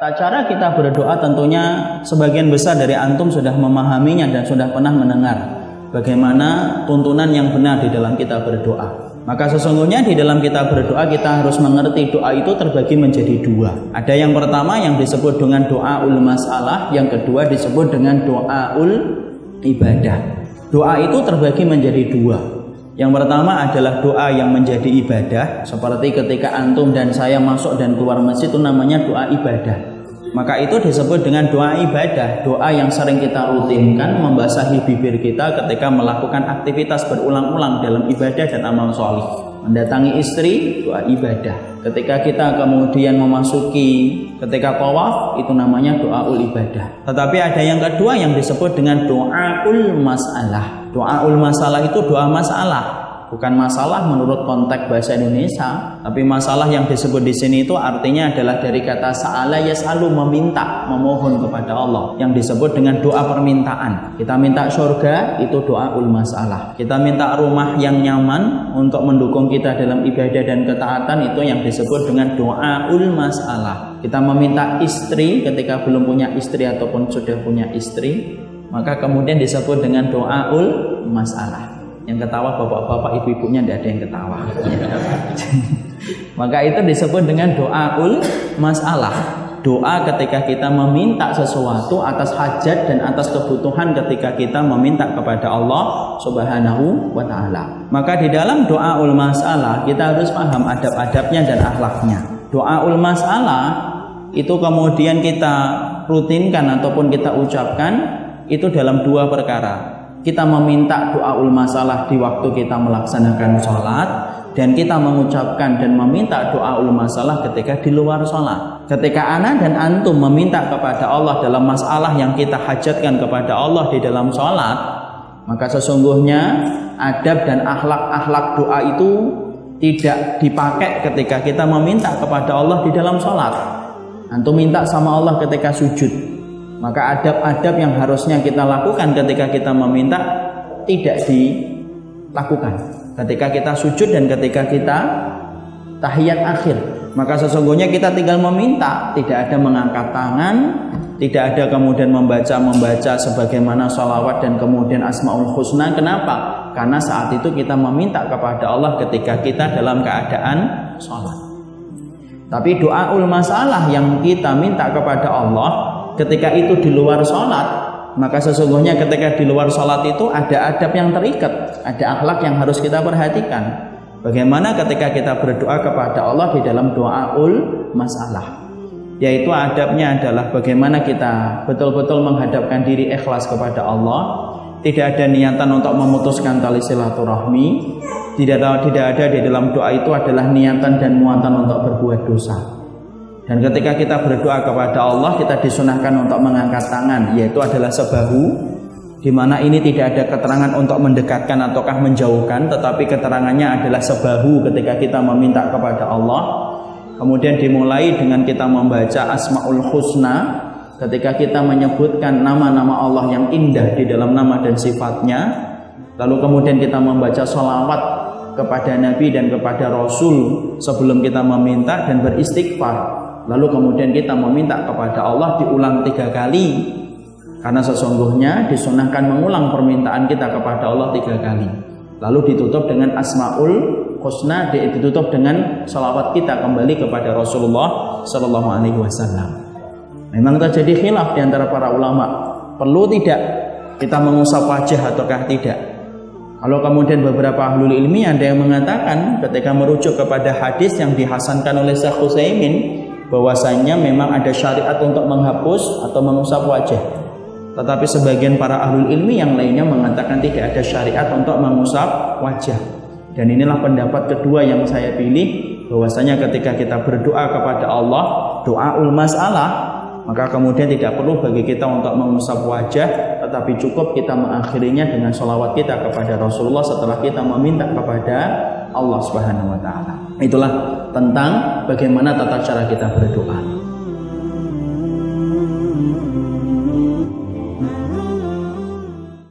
Tata cara kita berdoa tentunya sebagian besar dari antum sudah memahaminya dan sudah pernah mendengar bagaimana tuntunan yang benar di dalam kita berdoa. Maka sesungguhnya di dalam kita berdoa kita harus mengerti doa itu terbagi menjadi dua. Ada yang pertama yang disebut dengan doaul masalah, yang kedua disebut dengan doaul ibadah. Doa itu terbagi menjadi dua. Yang pertama adalah doa yang menjadi ibadah, seperti ketika antum dan saya masuk dan keluar masjid itu namanya doa ibadah. Maka itu disebut dengan doa ibadah, doa yang sering kita rutinkan membasahi bibir kita ketika melakukan aktivitas berulang-ulang dalam ibadah dan amal soleh. Mendatangi istri, doa ibadah. Ketika kita kemudian memasuki ketika tawaf, itu namanya doaul ibadah. Tetapi ada yang kedua yang disebut dengan doaul masalah. Doaul masalah itu doa masalah, bukan masalah menurut konteks bahasa Indonesia, tapi masalah yang disebut di sini itu artinya adalah dari kata sa'ala yas'alu, meminta, memohon kepada Allah, yang disebut dengan doa permintaan. Kita minta surga, itu doaul masalah. Kita minta rumah yang nyaman untuk mendukung kita dalam ibadah dan ketaatan, itu yang disebut dengan doaul masalah. Kita meminta istri ketika belum punya istri ataupun sudah punya istri, maka kemudian disebut dengan doaul masalah. Yang ketawa bapak-bapak, ibu-ibunya tidak ada yang ketawa. Maka itu disebut dengan doaul masalah. Doa ketika kita meminta sesuatu atas hajat dan atas kebutuhan ketika kita meminta kepada Allah Subhanahu wa ta'ala. Maka di dalam doaul masalah kita harus paham adab-adabnya dan akhlaknya. Doaul masalah itu kemudian kita rutinkan ataupun kita ucapkan itu dalam dua perkara. Kita meminta doaul masalah di waktu kita melaksanakan sholat, dan kita mengucapkan dan meminta doaul masalah ketika di luar sholat. Ketika ana dan antum meminta kepada Allah dalam masalah yang kita hajatkan kepada Allah di dalam sholat, maka sesungguhnya adab dan akhlak doa itu tidak dipakai ketika kita meminta kepada Allah di dalam sholat. Antum minta sama Allah ketika sujud, maka adab-adab yang harusnya kita lakukan ketika kita meminta tidak dilakukan ketika kita sujud dan ketika kita tahiyat akhir. Maka sesungguhnya kita tinggal meminta, tidak ada mengangkat tangan, tidak ada kemudian membaca sebagaimana sholawat dan kemudian asmaul husna. Kenapa? Karena saat itu kita meminta kepada Allah ketika kita dalam keadaan sholat. Tapi doaul masalah yang kita minta kepada Allah ketika itu di luar sholat, maka sesungguhnya ketika di luar sholat itu ada adab yang terikat, ada akhlak yang harus kita perhatikan. Bagaimana ketika kita berdoa kepada Allah di dalam doaul masalah, yaitu adabnya adalah bagaimana kita betul-betul menghadapkan diri ikhlas kepada Allah, tidak ada niatan untuk memutuskan tali silaturahmi, tidak ada di dalam doa itu adalah niatan dan muatan untuk berbuat dosa. Dan ketika kita berdoa kepada Allah, kita disunahkan untuk mengangkat tangan, yaitu adalah sebahu, di mana ini tidak ada keterangan untuk mendekatkan ataukah menjauhkan, tetapi keterangannya adalah sebahu ketika kita meminta kepada Allah. Kemudian dimulai dengan kita membaca asmaul husna, ketika kita menyebutkan nama-nama Allah yang indah di dalam nama dan sifatnya. Lalu kemudian kita membaca sholawat kepada Nabi dan kepada Rasul sebelum kita meminta dan beristighfar. Lalu kemudian kita meminta kepada Allah diulang 3 kali, karena sesungguhnya disunahkan mengulang permintaan kita kepada Allah 3 kali. Lalu ditutup dengan asmaul husna, ditutup dengan salawat kita kembali kepada Rasulullah Sallallahu Alaihi Wasallam. Memang terjadi khilaf di antara para ulama, perlu tidak kita mengusap wajah ataukah tidak. Kalau kemudian beberapa ahlul ilmi ada yang mengatakan ketika merujuk kepada hadis yang dihasankan oleh Syekh Utsaimin, bahwasanya memang ada syariat untuk menghapus atau mengusap wajah. Tetapi sebagian para ahlul ilmi yang lainnya mengatakan tidak ada syariat untuk mengusap wajah. Dan inilah pendapat kedua yang saya pilih, bahwasanya ketika kita berdoa kepada Allah, doaul masalah, maka kemudian tidak perlu bagi kita untuk mengusap wajah, tetapi cukup kita mengakhirinya dengan sholawat kita kepada Rasulullah setelah kita meminta kepada Allah Subhanahu wa ta'ala. Itulah tentang bagaimana tata cara kita berdoa.